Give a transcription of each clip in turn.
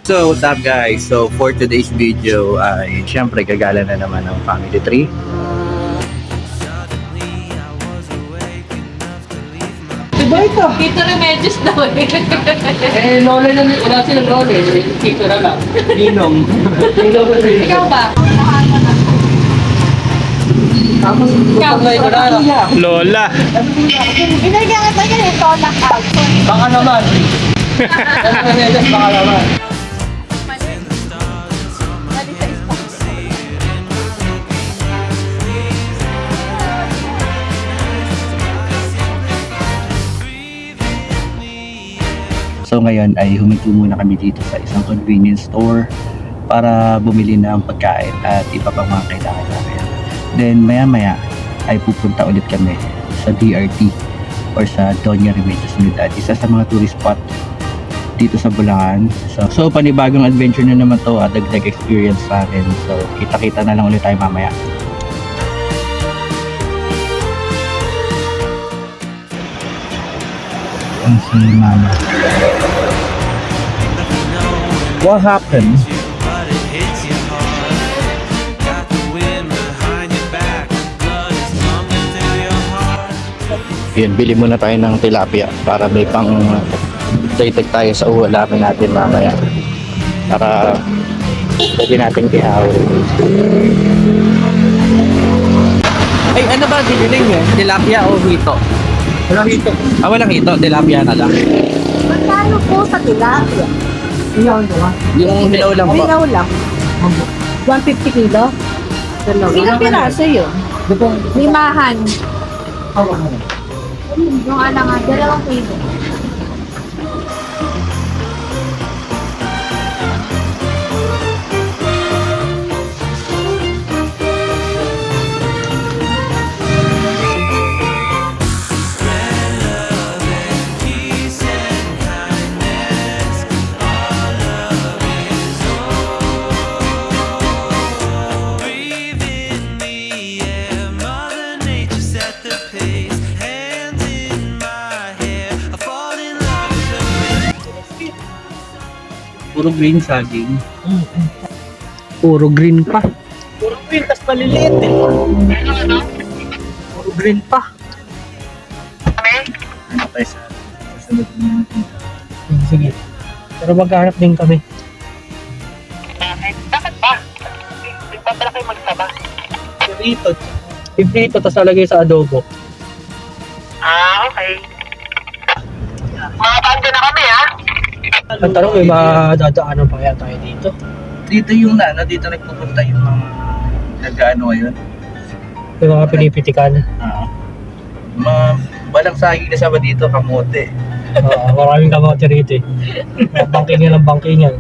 So, what's up guys? So, for today's video ay syempre gagala na naman ng family tree. Diba ito? Tito Remedios daw eh. Eh, lola na, wala silang lola eh. Tito na lang. Ninong. Ikaw ba? Tapos, Ikaw ba? Lola. Binigyan kita yan eh, Tola Alton. baka naman. Baka naman. Mali sa sponsor. So, ngayon ay huminto muna kami dito sa isang convenience store para bumili ng pagkain at iba pang mga kailangan namin. Then, maya-maya ay pupunta ulit kami sa DRT or sa Doña Remedios Ciudad, isa sa mga tourist spot dito sa Bulacan. So panibagong adventure na naman to, dagdag experience sa akin. So kita-kita na lang ulit tayo mamaya. Ang si Mama. What happened? Yun, bili muna tayo ng tilapia para may pang daytag tayo sa uulamin natin mamaya. Para pwede natin ihawin. Ay, ano ba biniling mo? Tilapia o hito? Walang hito. Walang hito. Tilapia na lang. Magkano po sa tilapia? Yung hilaw lang po. Ilaw lang. 150 kilo? Ilang piraso yun? Limahan. Yung alangan, 2 kilo. Puro green saging. Puro green pa. Puro green, tas maliliit eh. Puro green pa. Ano tayo sa sunod na natin? Sige. Pero maghanap din kami. Bakit ba? Hindi pa pala kayo magsama. Prito. Iprito, tas lalagay sa adobo. Okay. Mga banda na kami, ha? Ang tanong, may madadaanan pa kaya tayo dito? Dito yung dito nagpupunta yung mga nag-ano ngayon. May mga pinipitikan. Mga balang saging na sama dito, kamote. Maraming kamote rito eh. Bangkingan ng bangkingan.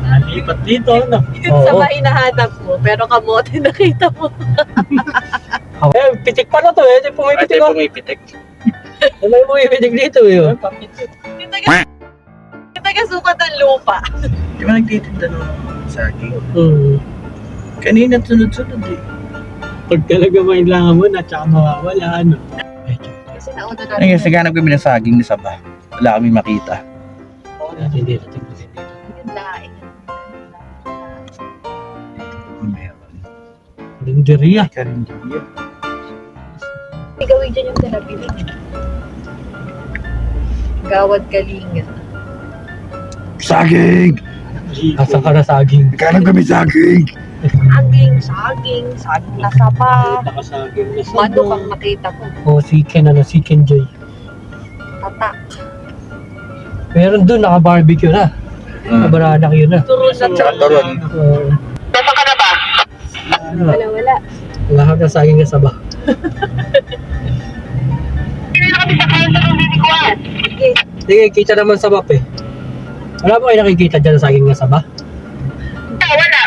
Nalipat dito, ano? Sa ba hinahanap mo, pero kamote nakita mo. Eh, pitik pala to eh. Pumipitik ko. pumipitik. May pumipitik dito eh. Yung taga-sukat ng lupa. Di ba nagtitinda ng saging? Kanina sunod-sunod eh. pag talaga mailangan mo na, tsaka mawawala, ano? Kasi nauna na. Ay, naghanap kami ng saging na saba. Wala kami makita. Natin dito, tingnan dito. Yung laing. Meron. Karinderya. Karinderya. Gawin dyan yung talabilig. Gawad kalinga. Saging! Asan ka na saging? Naghanap kami saging! Saging na sapa. Nakasaging na Manok ang makita ko. O, chicken joy. Tatak. Meron dun, naka-barbecue na. Naka-baranak yun na. Turon na Tsaka turon. Nasaan ka na ba? Wala. Lahat na saging na saba. Hindi na kami sakayan sa lumilikuan. Sige, kita naman sa map eh. Wala ba kayo nakikita dyan sa saging na saba?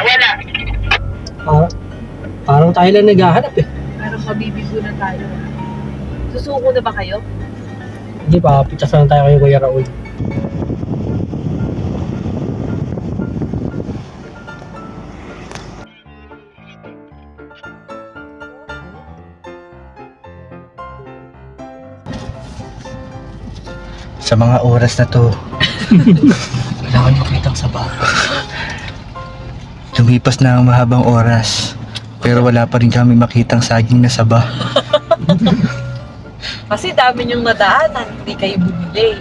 Wala. Parang tayo lang naghahanap eh. Parang mabibigo na tayo. Susuko na ba kayo? Hindi pa, pitas lang tayo kay Kuya Raul. Sa mga oras na to, kailangan makitang saba. Lumipas na ang mahabang oras, pero wala pa rin kami makitang saging na saba. Kasi dami niyong nadaanan, hindi kayo bumili.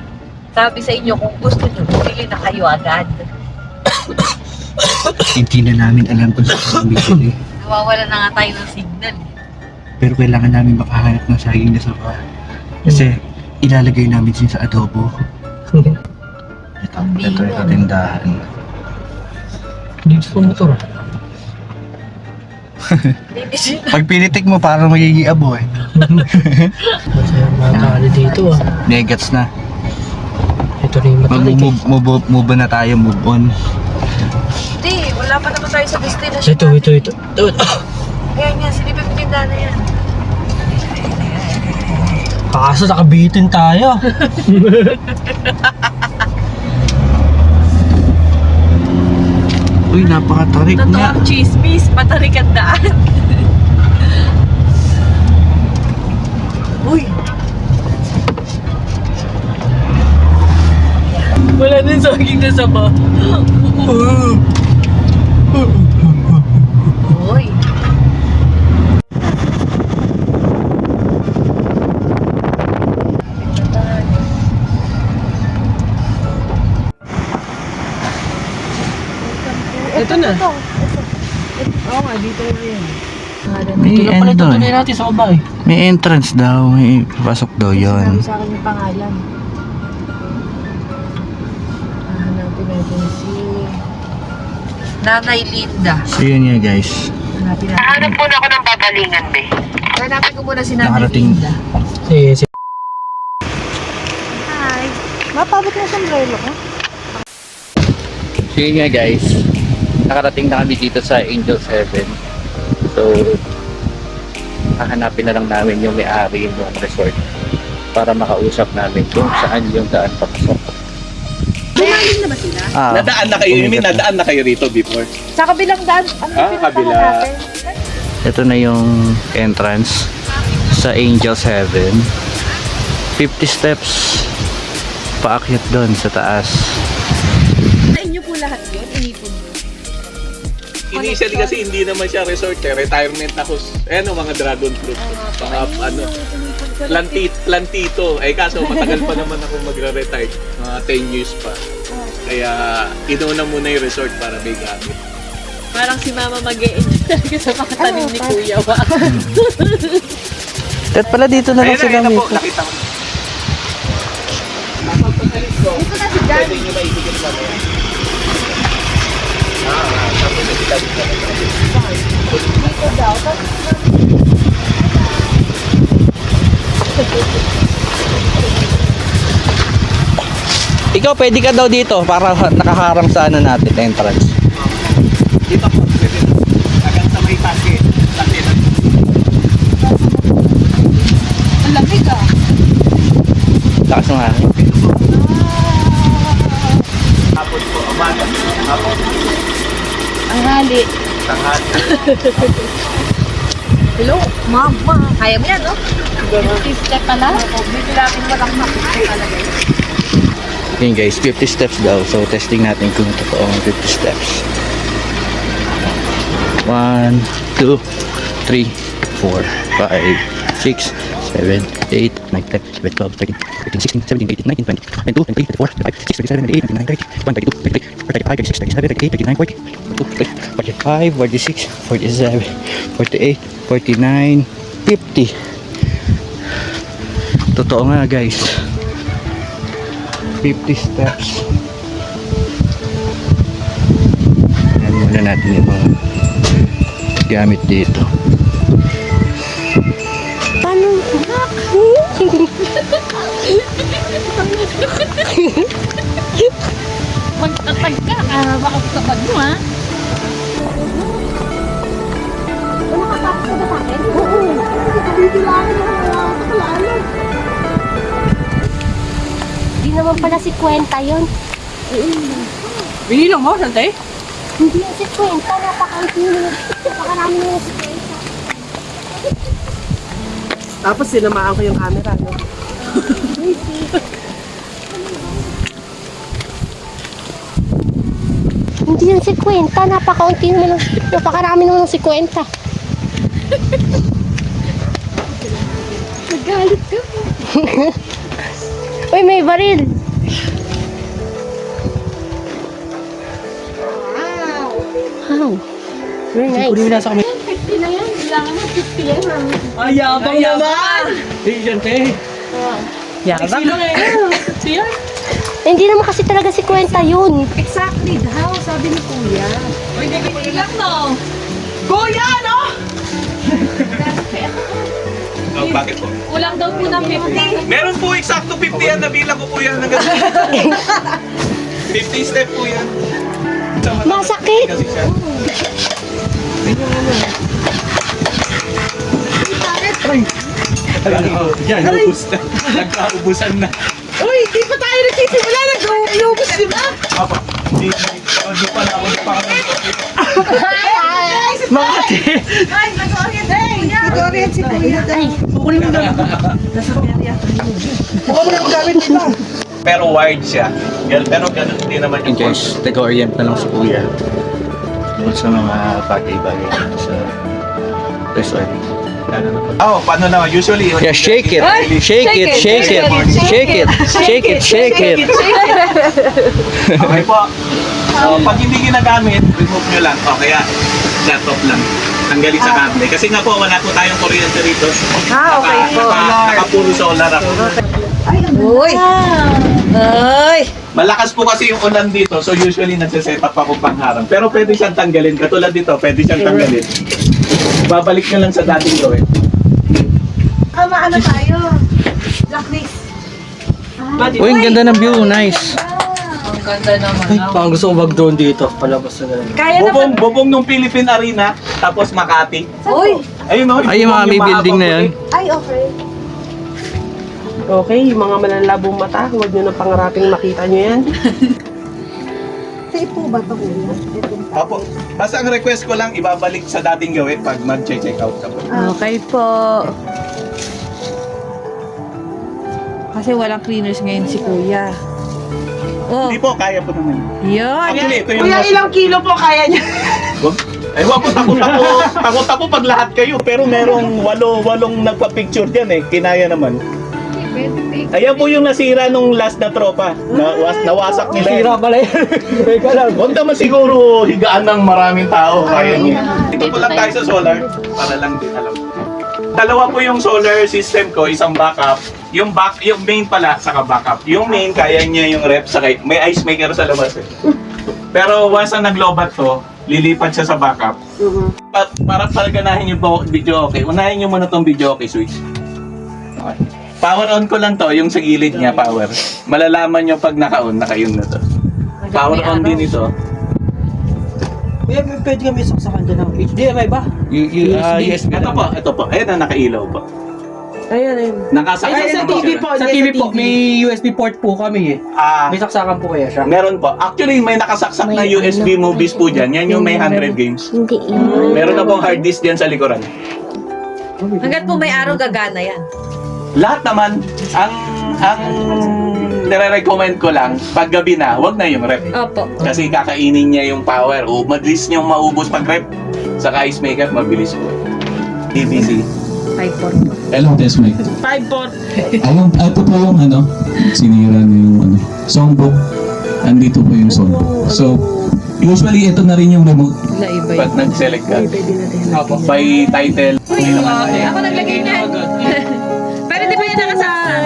Sabi sa inyo, kung gusto niyo, bumili na kayo agad. Hindi na namin alam kung saan kami bumili. Nawawala na nga tayo ng signal. Pero kailangan namin makahanap ng saging na saba. Kasi ilalagay namin siya sa adobo. Ito tindahan. Dito sa motor. Pag pinitik mo, parang magiging abo eh. Masaya mga tali dito ah. Negats na. Ito rin yung matalik eh. Move na tayo, move on. Hindi, wala pa naman tayo sa destination. Ito. Ayan yan, silipin mo tindahan na yan. Kaso nakabitin tayo. Uy, napakatarik Totoo nga. ang chismis, patarik ang daan. Uy! Wala na yung saging na saba. Uy! Ito na. Oo nga, dito na yan. May Ito na pala ano doon. tutuloy natin sa baba eh. May entrance daw. May pasok daw yun. Sabi sa akin yung pangalan. Hanapin natin si Nanay Linda. So yun nga guys. Hanapin natin. Nahanap muna ako ng babalingan, be. Hanapin ko muna si Nanay Nakarating. Linda. Si Hi! Mapabot na sombrero ko. So yun nga guys. Nakarating na kami dito sa Angel 7. So hahanapin na lang namin yung may-ari ng resort para makausap namin kung saan yung daan papasok. Lumalim na ba sila? Nadaan na kayo, you mean nadaan na kayo rito before? Sa kabilang daan, ano yung pinuntahan kabila. natin? Ito na yung entrance sa Angel 7. 50 steps paakyat doon sa taas. Sa inyo po lahat yun? Inipon mo? Initially kasi hindi naman siya resort eh, retirement house. Ayan o, mga dragon fruit. Mga ano, plantito. Eh kaso matagal pa naman ako magre-retire. Mga 10 years pa. Kaya inuna muna yung resort para may gamit. Parang si Mama mag-e-enjoy talaga sa mga tanim ni Kuya. At pala dito na lang sila Ayan na po, mismo. nakita ko. Dito na si Dan. Pwede nyo maibigin sa mga. Tapos nakita dito. Dito daw. Ikaw pwede ka daw dito para nakaharang sa ano natin, entrance. Dito po, pwede na. Hanggang sa may tasi. Tasi na. Ang lamig ah. Lakas ng hangin. Tapos po, umaga. Tapos, Ang hali. tanghali. Hello, Mama. Kaya mo yan, no? 50 step pala. Bigyan natin walang makikita talaga. Yun guys, 50 steps daw. So testing natin kung totoo ang 50 steps. 1, 2, 3, 4, 5, 6, 7, 8, 9, 10, 11, 12, 13, 14, 16, 17, 18, 19, 20, 22, 23, 24, 25, 26, 27, 28, 29, 30, 31, 32, 33, 35, 36, 37, 38, 39, 40, 45, 46, 47, 48, 49, 50. Totoo nga guys. 50 steps. Ayan muna natin yung mga gamit dito. Paano? Magtatag ka. Baka sa bag mo ha. Wala ka tapos na ba sa akin? Oo. Dito lang ako sa kalalan. pala si Kwenta yun. Binilang mo, Sante? Hindi yan si Kwenta, napakarami na si Kwenta. Tapos sinamaan ko yung camera, no? Hindi yan si Kwenta, napakarami naman ng si Kwenta. Nagalit ka. Uy, may baril. Wow. Very nice. Kunin mo na sa kami. 50 na yan, kailangan mo 50 yan. Ay, yabang naman! Eh, Sante. Yabang. Hindi naman kasi talaga si Kwenta yun. Exactly, how? Sabi ni Kuya. Uy, hindi lang, no? Kuya, no? Oh, bakit po? Kulang daw po ng 50. Meron po eksakto 50 yan. Nabilang ko po yan. 50 step po yan. Masakit. Kasi siya. Yan, ubus na. Nagkaubusan na. Uy, di pa tayo nagsisimula, nag-iubos sila. Apa, hindi pa na ako Makati! Ay, nag-orient si Kuya. Kunin mo na. Baka mo na magamit dito. Pero wired siya. Pero ganun din naman yung Guys, taga-orient na lang si Kuya. Tungkol sa mga bagay-bagay sa resort. Oh, paano naman? Usually, Yeah, shake it. Shake it, shake it. Shake it. Shake it, shake it. okay po. So, pag hindi ginagamit, remove nyo lang. O kaya, shut off lang. Tanggalin sa kable. Kasi nga po, wala po tayong kuryente rito. Okay po. Nakapuro solar ako. Uy! Ay! Malakas po kasi yung ulan dito. So usually, nagsiset up ako pangharang. Pero pwede siyang tanggalin. Katulad dito, pwede siyang tanggalin. Babalik nyo lang sa dating gawin. Ano tayo? Blacklist. Uy, ang ganda ng view. Nice. Ang ganda naman. Ay, parang gusto ko mag-drone dito. Palabas na ganun. Kaya naman. Bubong nung Philippine Arena, tapos Makati. Uy! Ayun o. Ay, yung mga may building na yan. Ay, okay. Okay, yung mga malalabong mata, huwag nyo na pangaraping makita nyo yan. Safe po ba ito, Kuya? Opo. Basta ang request ko lang, ibabalik sa dating gawin pag mag-check out ka po. Okay po. Kasi walang cleaners ngayon si Kuya. Oh, Hindi po, kaya po naman. yun. Actually, ito yung Kuya, ilang kilo po kaya niya? Ay, wag po, takot pag lahat kayo. Pero merong walong nagpa-picture dyan eh. Kinaya naman. Ayan po yung nasira nung last na tropa. Nawasak nila. Sira pala yan. Teka lang. Huwag naman siguro higaan ng maraming tao. Kaya niya. Ito po lang tayo sa solar. Para lang din alam. Dalawa po yung solar system ko. Isang backup. Yung main pala, saka backup. Yung main, kaya niya yung rep. Saka, may ice maker sa labas eh. Pero once na naglobat to, lilipat siya sa backup. Para ganahin yung video okay. Unahin nyo muna tong video okay switch. Okay. Power on ko lang to, yung sa gilid niya, power. Malalaman nyo pag naka-on, naka-yun na to. Power on din ito. Kuya, pwede kami saksakan dyan ng HDMI ba? USB. Ito po. Ayan na, nakailaw po. Ayun, ayun. Nakasakay Ay, sa naman TV siya. po. Sa TV po, may USB port po kami eh. May saksakan po kaya siya. Meron po. Actually, may nakasaksak na USB movies po dyan. Yan yung may 100 games. Hindi yun. Meron na pong hard disk dyan sa likuran. Hanggat po may araw gagana yan. Lahat naman, ang nire-recommend ko lang, pag gabi na, wag na yung rep. Opo. Kasi kakainin niya yung power. O mabilis niyang maubos pag rep. Saka ice maker, mabilis po. DVC. 5-4. Hello, test mic. 5-4. Ayun, ito po yung sinira na yung songbook. Andito po yung songbook. So, usually ito na rin yung remote. Naiba Pag nag-select ka, by title. Ako naglagay niyan. Pero di ba yan nakasaksak?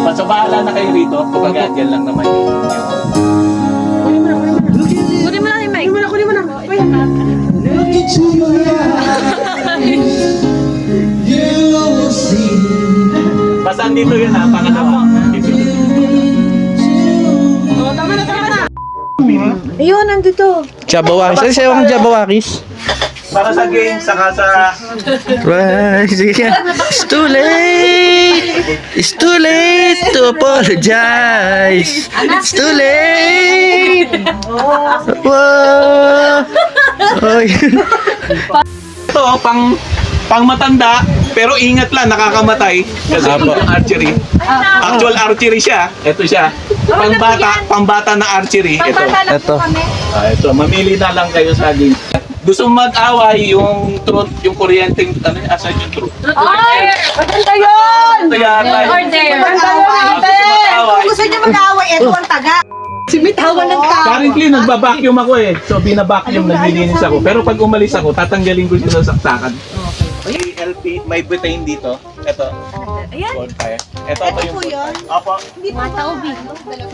Basta bahala na kayo rito. Kumbaga, dyan lang naman yun. Kunin mo lang yung mic. Kunin mo na. Look into your eyes, you will see. Basta andito yun ha, pangalawa. Tama na. Ayun, nandito. Jabawakis. Ano sa'yo ang Jabawakis? Para sa game, saka sa... Right, sige. It's too late! It's too late to apologize! It's too late! Wow! Oy. Ito, pang matanda, pero ingat lang, nakakamatay. Kasi ito yung archery. Actual archery siya. Ito siya. Pang bata na archery. Ito. Ito, mamili na lang kayo sa game. Gusto mo mag-away yung truth, yung kuryenteng, ano yung asan yung truth? Ay! Maganda yun! Ito yata. Maganda yun natin! Kung gusto niyo mag-away, ito ang taga. Simitawan ng tao. Currently, nagba-vacuum ako eh. So, bina-vacuum, naglilinis ako. Pero pag umalis ako, tatanggalin ko siya sa saksakan. May LP, may butane dito. Ito. Ayan. Bonfire. Ito po yun? Opo.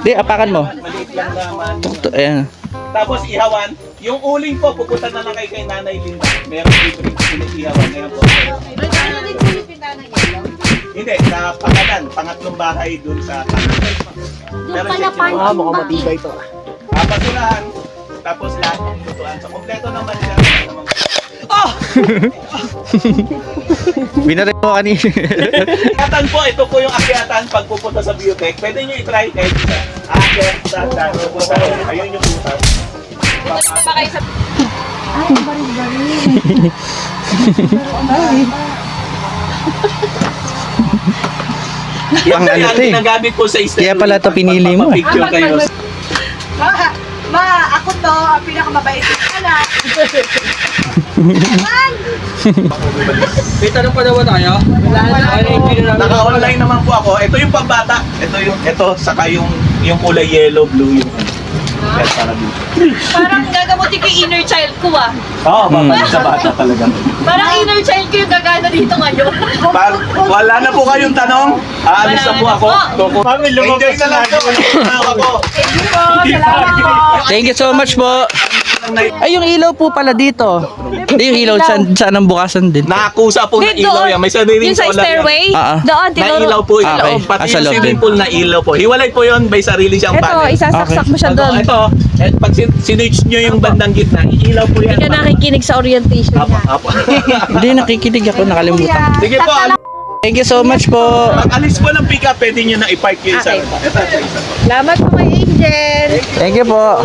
Di, apakan mo. Maliit lang naman. Ayan. Tapos ihawan. Yung uling po, pupunta na lang kay Nanay Linda. Meron libre. Ihawan. Ayan po. Hindi, sa Pakalan. Pangatlong bahay dun sa Doon pala parking ba? ito. Basurahan. Tapos lahat ng lutuan. So, kompleto naman siya. Binari mo kanina. Akyatan po, ito po yung akyatan pag pupunta sa biotech. Pwede nyo i-try kahit isa. Akyat, tatan, pupunta. Ayun yung pupunta. Ay, bari-bari. Yan Pang ano ang to eh. ginagamit po sa Easter. Kaya pala to pinili mo eh. Picture kayo. Ako to, ang pinakamabait ng anak. May tanong pa naman tayo? Naka-online naman po ako. Ito yung pambata. Ito saka yung kulay yellow, blue yung yan, para dito. Parang gagamutin ko yung inner child ko ah. Oo, babalik sa bata talaga. Parang inner child ko yung gagana dito ngayon. Wala na po kayong tanong. Aalis na po ako. Enjoy na lang po. Thank you so much po. Ay, yung ilaw po pala dito. Hindi, yung ilaw saan ang bukasan din. Nakakusa po na Dito, ilaw yan. May sariling Yung sa solar yan. stairway, Ah, ah. doon, Na tinuro. ilaw po yun. Okay. Pati Sa yung loob swimming din. pool na ilaw po. Hiwalay po yun. May sarili siyang Ito, panel. isasaksak mo siya doon. Ito, pag sinerch nyo yung bandang gitna, ilaw po yan. Hindi ka nakikinig sa orientation Apo, niya. apo. Hindi, nakikinig ako, nakalimutan. Sige po, Thank you so much po. pag alis po ng pick up, pwede nyo na i-park yung isa. Okay. Ito, isa po. Salamat po kay Angel. Thank you po.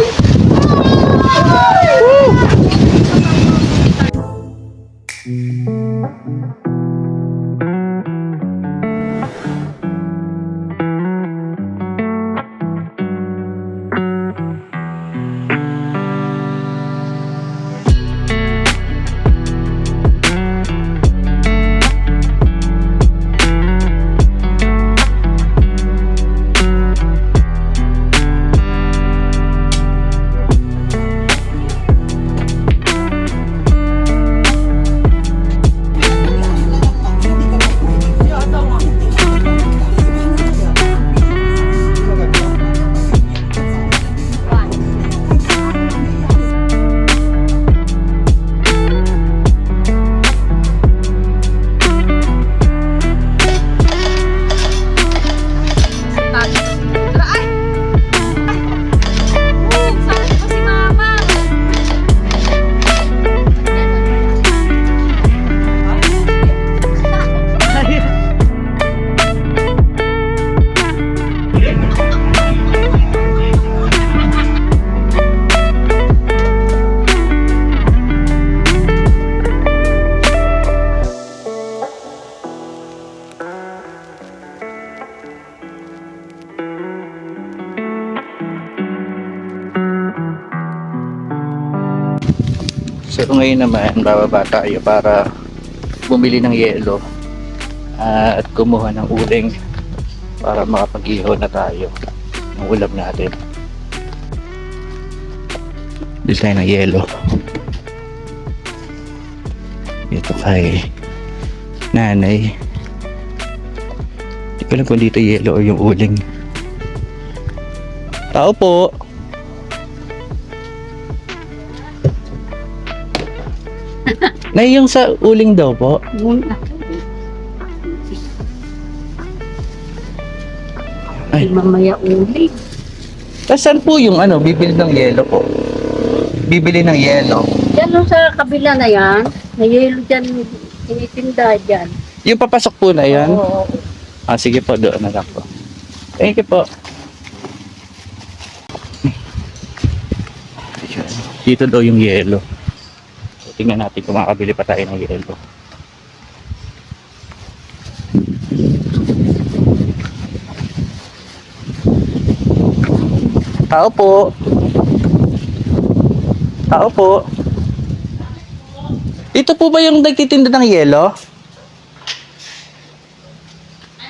So ngayon naman, bababa tayo para bumili ng yelo at kumuha ng uling para makapag-ihaw na tayo ng ulam natin. Bili tayo ng yelo. Ito kay nanay. Hindi ko alam kung dito yelo o yung uling. Tao po! Nay, yung sa uling daw po. Ay. Mamaya uli. Saan po yung bibili ng yelo po? Bibili ng yelo. Yan Diyan nung sa kabila na yan, may yelo dyan, tinitinda dyan. Yung papasok po na yan? Oo. Ah, sige po, doon na lang po. Thank you po. Ayan. Dito daw yung yelo. So, tingnan natin kung makakabili pa tayo ng yelo. Tao po. Tao po. Ito po ba yung nagtitinda ng yelo?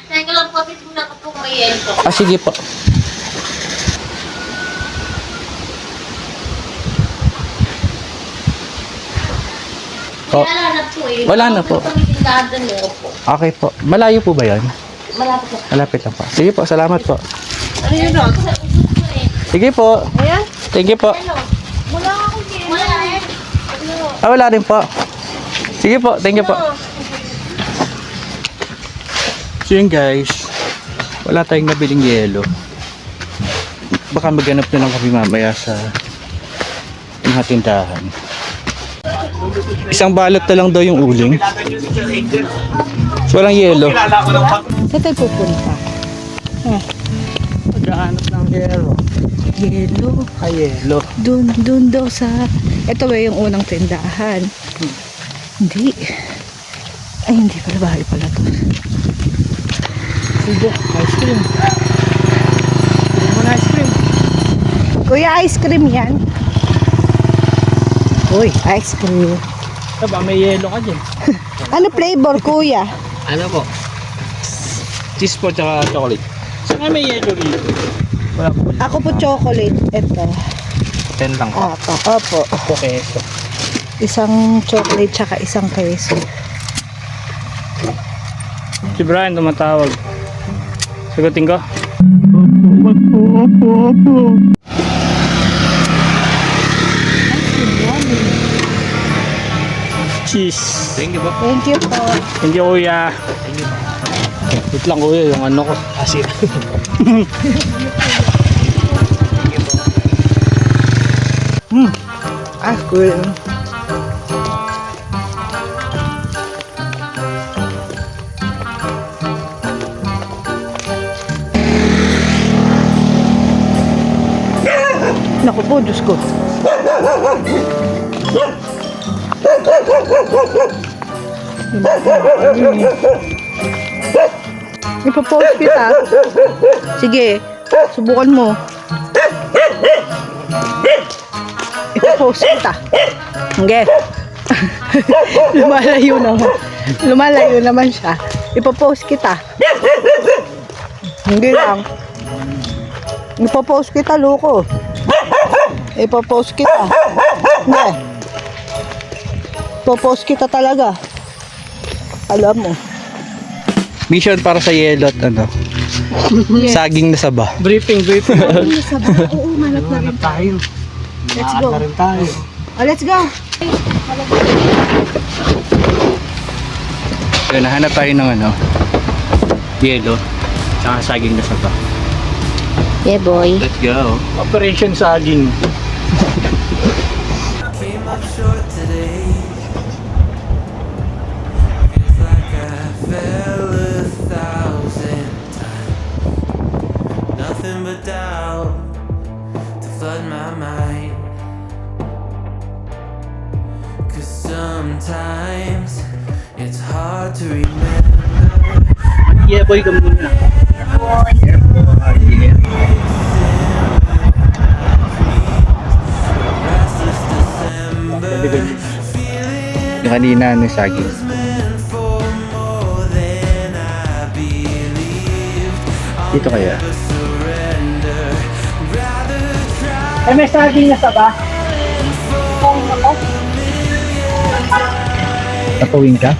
Teka lang po, muna ko po may yelo. Ah, sige po. Oh, Wala na po eh. Wala na po. Tinitindahan doon meron po. okay po. Malayo po ba yan? Malapit po. Malapit lang po. Sige po, salamat po. Ano yun o? Sige po. Ayan. Thank you po. Wala akong yelo. Wala eh. Ah, wala rin po. Sige po, thank you po. So yun guys, wala tayong nabiling yelo. Baka maghanap na lang kami mamaya sa mga tindahan. Isang balot na lang daw yung uling. So walang yelo. Kilala ko ng Saan tayo pupunta? Maghanap ng yelo. Yelo. Ay, yelo. Doon daw sa... Ito ba yung unang tindahan? Hindi. Ay, hindi pala. Bahay pala to. Sige, ice cream. Sige mo na ice cream. Kuya, ice cream yan. Uy, ice cream. Aba, may yelo ka dyan. Ano flavor, kuya? Ano po? Cheese po tsaka chocolate. Saan may yelo rito? Wala po. Ako po chocolate. Ito. 10 lang po. Opo. Opo keso. Isang chocolate tsaka isang queso. Si Brian tumatawag. Sagutin ko. Cheese. Thank you po. Thank you po. Thank you, kuya. Wait lang, kuya, yung ano ko. Asin. Ice cream. Naku po, Diyos ko. Ipapost kita. Sige, subukan mo. Ipapost kita. Sige. Lumalayo naman. Lumalayo naman siya. Ipapost kita. Hindi lang. Ipapost kita, loko. Ipapost kita. Hindi. Ipapost kita talaga. Alam mo. Mission para sa yelo at ano. Saging na saba. Briefing. Oo, malap na rin. Tayo. Let's go. rin tayo. Let's go. So, nahanap tayo ng ano, yelo, tsaka saging na saba. Yeah, boy. Let's go. Operation Saging. Came up short today. Feels like I fell 1,000 times. Nothing but doubt to flood my mind. 'Cause sometimes it's hard to remember. Yeah, boy, kami muna. Restless December. Yung kanina, ano, saging. Meant for more than I believed. Dito kaya. Surrender. Rather try. Eh, may saging na saba. Napawin ka?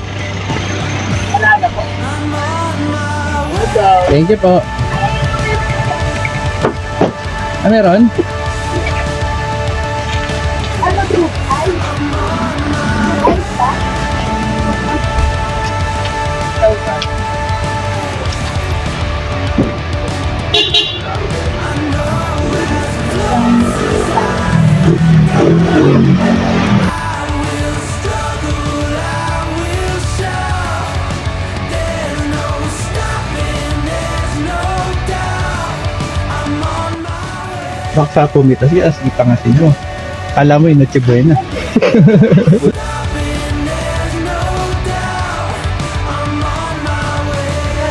Thank you po. Ah, meron? Baksa pumita siya, asli pa nga sinyo. Alam mo yun, Noche Buena.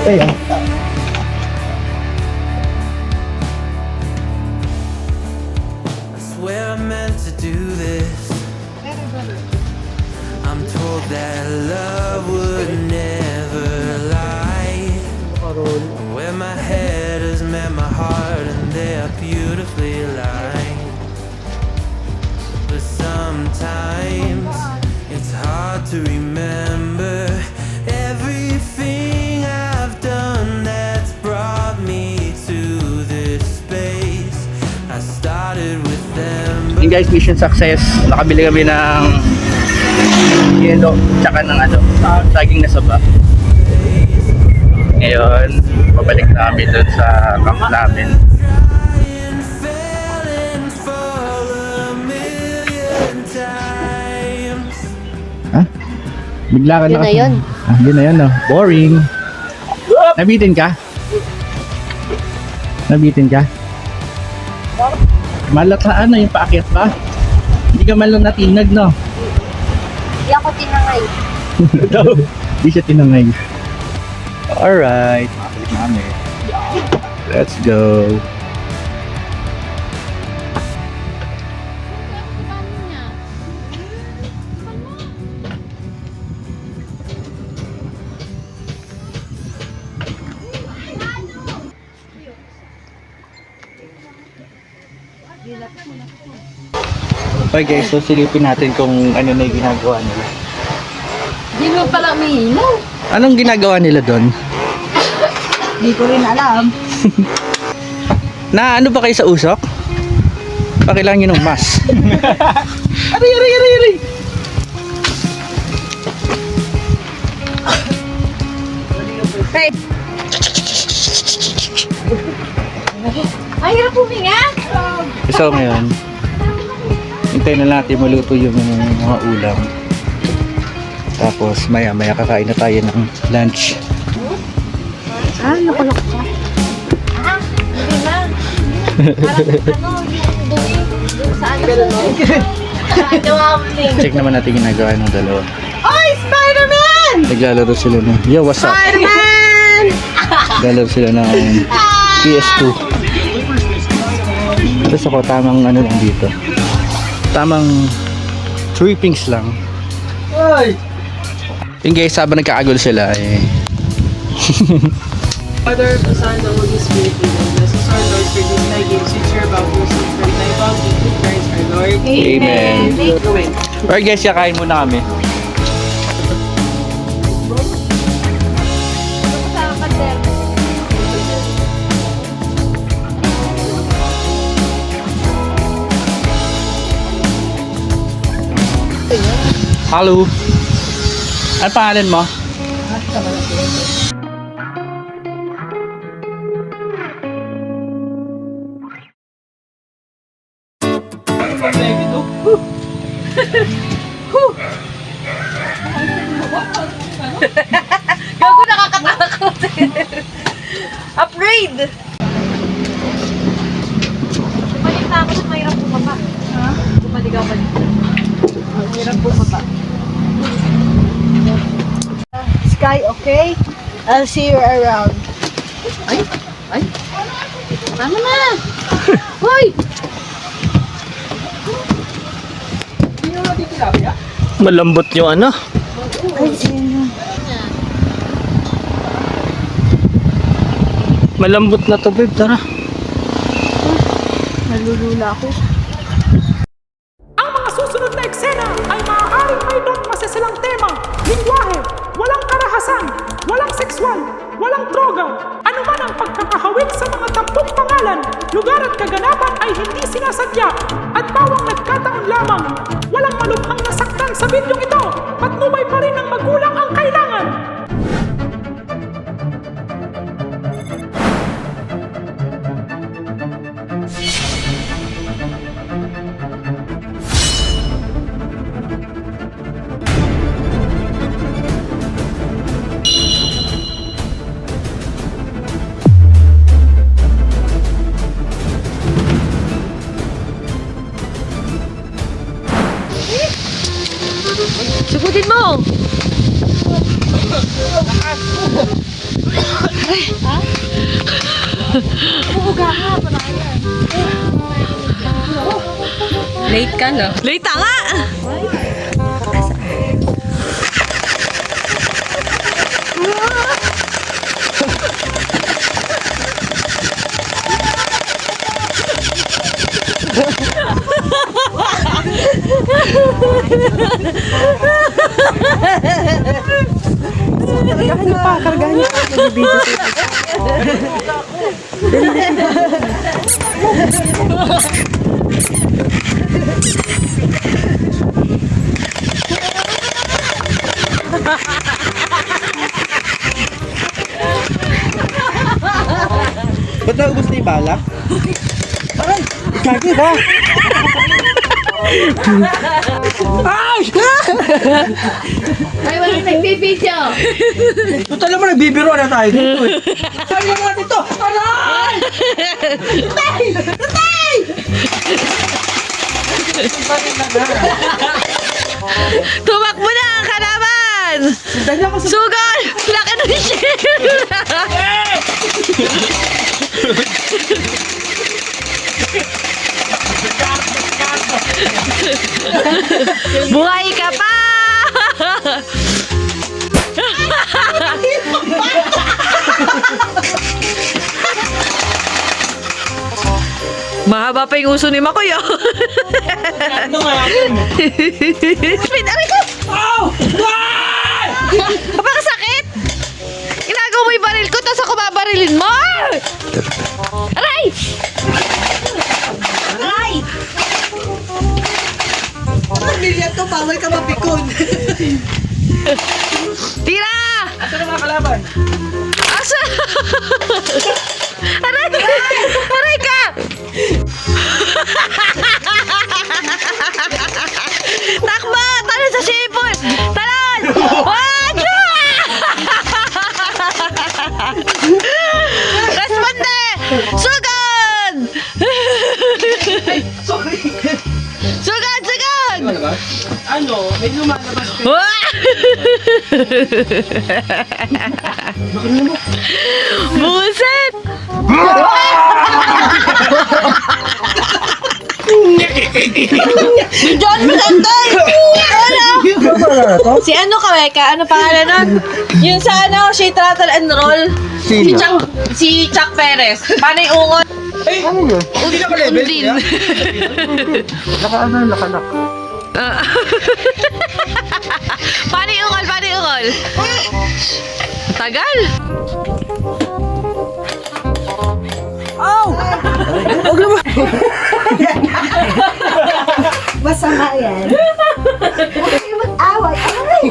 Ayan. I swear I meant to do this. I'm told that love would never lie. Where my head has met my heart and they are beautifully aligned. But sometimes it's hard to remember everything I've done that's brought me to this space. I started with them. Yung guys, mission success. Nakabili kami ng yelo, tsaka ng saging na saba. Ngayon, babalik na kami doon sa camp namin. And fell and fall a million times. Bigla ka Yun na yun. Yun na yun, no? Boring. Nabitin ka? Nabitin ka? Malat na yung paakyat ba? Hindi ka malang natinag, no? Hindi ako tinangay. Hindi siya tinangay. Alright, makabalik na kami. Let's go. Okay guys, so silipin natin kung ano na yung ginagawa nila. Di mo pala umiilaw. Anong ginagawa nila doon? Hindi ko rin alam. Na ano ba kayo sa usok? Pakailangan nyo ng mas. Aray! Hey! Ay, hirap huminga. So ngayon, hintayin na natin maluto yung mga ulam. Tapos maya kakain na tayo ng lunch. Nakulok ka. Hindi na. Parang yung dumi. Saan ka? Check naman natin ginagawa ng dalawa. Oy, Spider-Man! Naglalaro sila ng, yo, what's up? Spider-Man! Naglalaro sila ng PS2. Tapos ako, tamang ano lang dito. Tamang trippings lang. Yung guys, habang nagkakagol sila eh. Father, the Son, the Holy Spirit, Amen. Bless us, our Lord, for this thy gifts, which are about to receive from thy bounty through Christ our Lord. Amen. Amen. Alright guys, kakain muna kami. Hello. Ano pangalan mo? Gago, nakakatakot. Afraid! Bumalik na ako sa mahirap bumaba. Ha? Bumalik ako balik. Mahirap bumaba. Sky, okay? I'll see you around. Ay! Tama na! Hoy! Malambot yung ano. Malambot na to, babe. Tara. Nalulula ako. Ang mga susunod na eksena ay maaaring mayroong masasilang tema, lingwahe, walang karahasan, walang sexual, walang droga. Ano man ang pagkakahawig sa mga tampok pangalan, lugar at kaganapan ay hindi sinasadya at bawang nagkataon lamang. Walang malubhang nasaktan sa bidyong ito, patnubay pa rin ng magulang ang kailangan. Late ka, no? Late na nga! Kargahan niyo pa, kargahan niyo pa. Nagbibideo siya. Ba't naubos na yung balak? Aray! Kagi ba? Ay, wala nagbibideo. Total naman nagbibiro na tayo dito eh. Sabi naman natin ito! Aray! Tumakbo na ang kalaban! Sugal! Laki ng shield! Buhay ka pa! Mahaba pa yung uso ni Makoy, oh. Ano nga yan? Pinari ko! Oh! Napakasakit! Ginagawa mo yung baril ko, tapos ako babarilin mo! Aray! Aray! Pamilya to, bawal ka mapikon. Tira! Asa na mga kalaban? Asa? Aray! Aray ka! Takbo! Talon sa sipon! Talon! Wadyo! Responde! Sugod! Sugod! Sugod! Ano? May lumalabas ka. Buset! Si John Masanday! Ano? Si ano ka? Ano pangalan nun? Yung sa ano, si Trattle and Roll. Sino? Si Chuck Perez. Paano yung ungol? Ano yun? Hindi na ka-level Undin. niya? Nakanak. Paano yung ungol? Paano yung ungol? Tagal. Masama yan. Huwag kayo mag-away. Aray!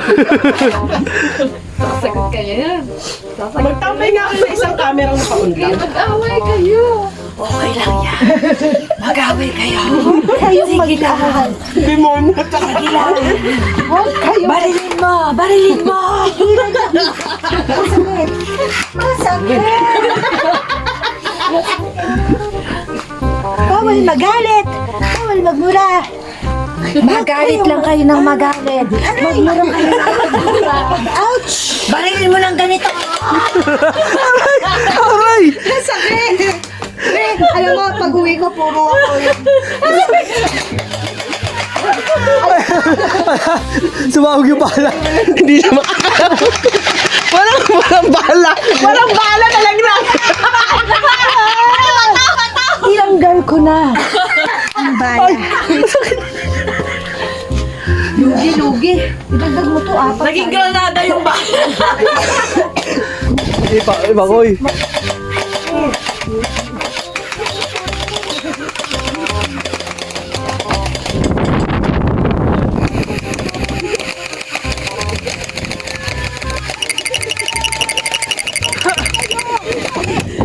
Sasagot ka niya yan. Magtambay nga kayo sa isang camera naka-online. Mag-away kayo. Kayong mag-away. Limon. Sige lang. Huwag kayo. Barilin mo! Barilin mo! Masakit. Masakit. Bawal magalit. Bawal magmura. Magalit lang kayo ng magalit. Magmura kayo ng magmura. Ouch! Barilin mo ng ganito. Aray! Masakit. Alam mo, pag uwi ko, puro ako yun. Sumahog yung bala. Hindi siya walang bala. Walang bala talaga. Ilanggal ko na. Ang bala. Lugi. Idagdag mo to, apat. Naging granada yung bahay. Bakoy.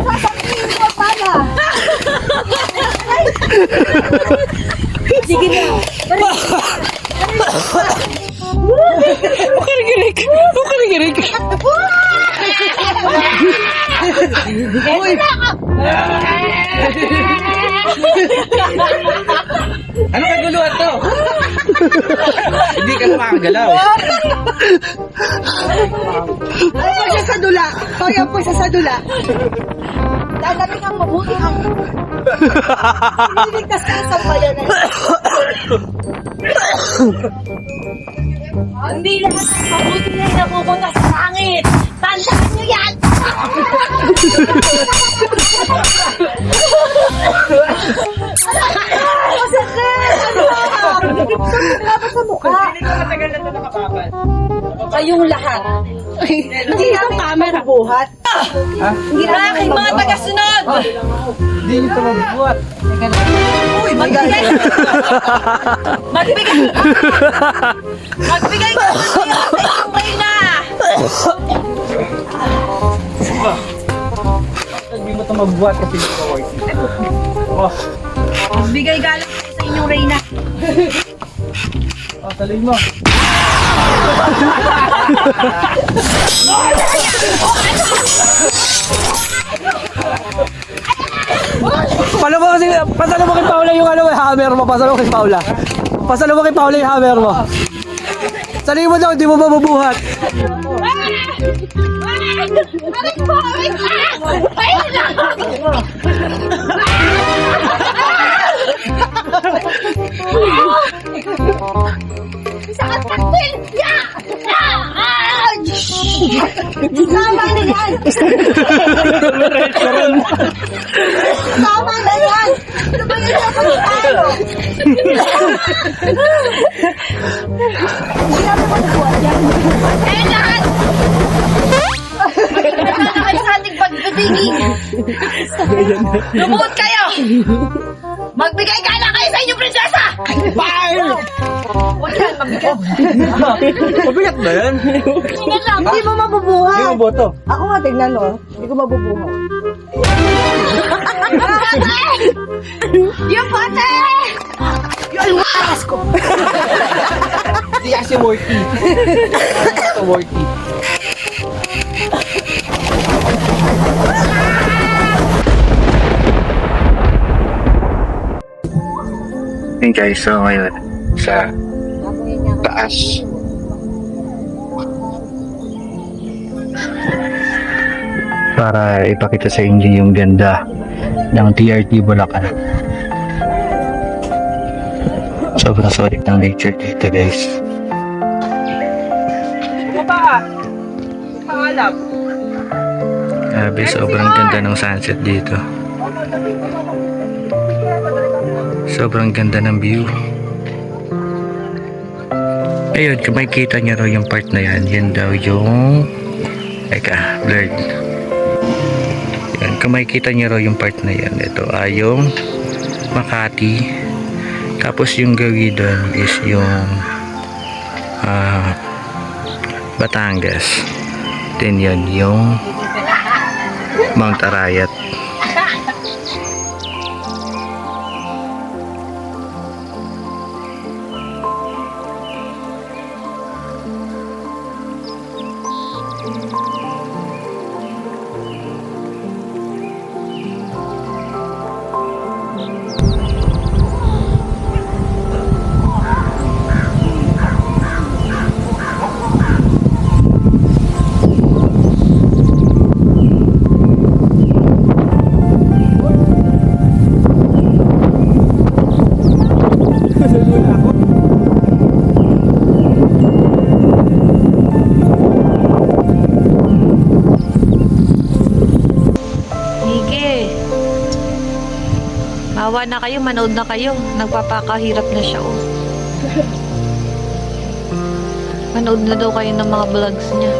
Sasabihin mo pala. Sige na. Bukarigirik! Ano kaguluhan to? Hindi ka makakagalaw. Ay, pa siya sa dula. Kaya pa siya sa dula. Dadating ang mabuti ang... Nililigtas ka sa bayan na Hindi lahat ng mabuti na napupunta sa langit. Tandaan niyo yan! Kayong lahat. Hindi namin camera buhat. Hindi na kayong mga tagasunod! Hindi nyo ito mabubuhat. Uy, magbigay! Magbigay! Magbigay ka sa inyong reyna! Hindi mo ito mabubuhat kasi hindi ko work. Oh, Magbigay galang kayo sa inyong reyna. tuloy mo. Pasalo mo kay Paula yung hammer mo. Pasalo mo kay Paula. Pasalo mo kay Paula yung hammer mo. Sali mo daw, hindi mo mabubuhat. Tama na yan! Tama na yan! Lumayan na po tayo! Hindi namin matubuhat yan. Eh, lahat! Magkakita na kayo sa ating pagbibigay. Lumuhod kayo! Magbigay ka na kayo sa inyong prinsesa! Fire! Huwag yan, magbigay. Mabigat ba yan? Tingnan lang. Hindi mo mabubuhat. Hindi mo boto. Ako nga, tignan mo. Hindi ko mabubuhat. Yung pate! Yung wakas ko! Hindi kasi worthy. Ito worthy. Hey guys, so ngayon sa taas para ipakita sa inyo yung ganda ng TRT Bulacan. Sobrang solid ng nature dito guys. Grabe, sobrang ganda ng sunset dito. Sobrang ganda ng view. Ayun, kung makikita nyo raw yung part na yan, yan daw yung blurred. Yan, kung makikita nyo raw yung part na yan, ito ay yung Makati. Tapos yung gawi doon is yung Batangas. Then yun yung Mount Arayat. Awa na kayo, manood na kayo. Nagpapakahirap na siya, oh. Manood na daw kayo ng mga vlogs niya.